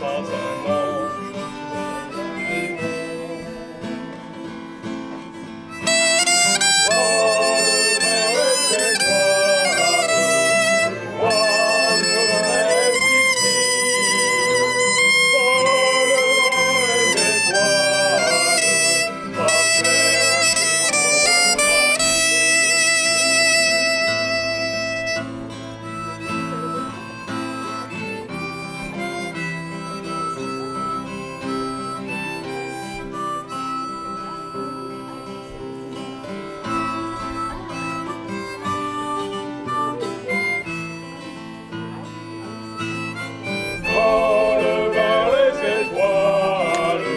pas un ange des monts. Vole vers les étoiles, moi je reste ici. Vole vers les étoiles, va chercher mon ami. Vole vers les étoiles,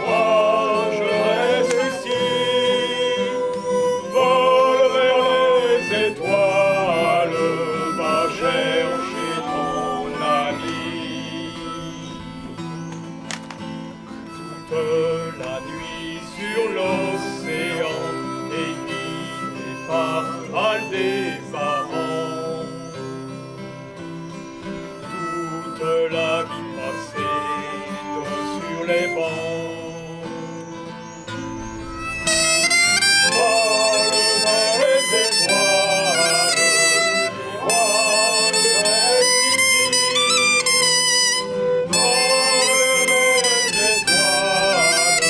moi je reste ici. Vole vers les étoiles, va chercher ton ami. Toute la nuit sur l'océan est guidée par Aldébaran. Toute la vie passée sur les bancs. Vole vers les étoiles, moi je reste ici. Vole vers les étoiles,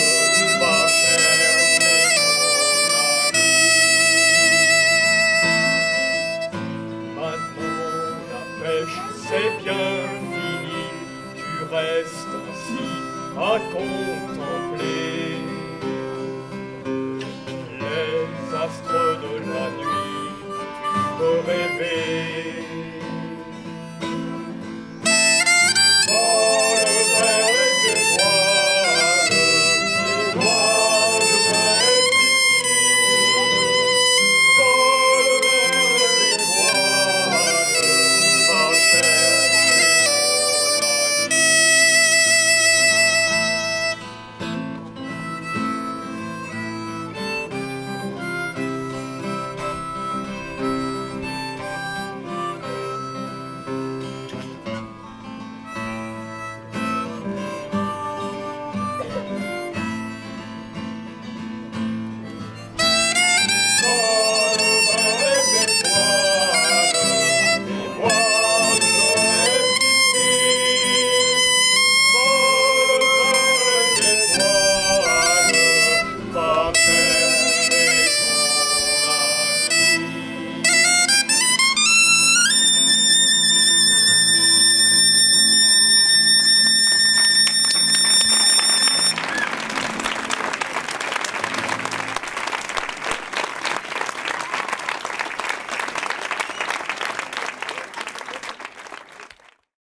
va chercher ton ami. Maintenant la pêche c'est bien fini, tu restes ainsi à contempler les astres de la nuit, tu peux rêver.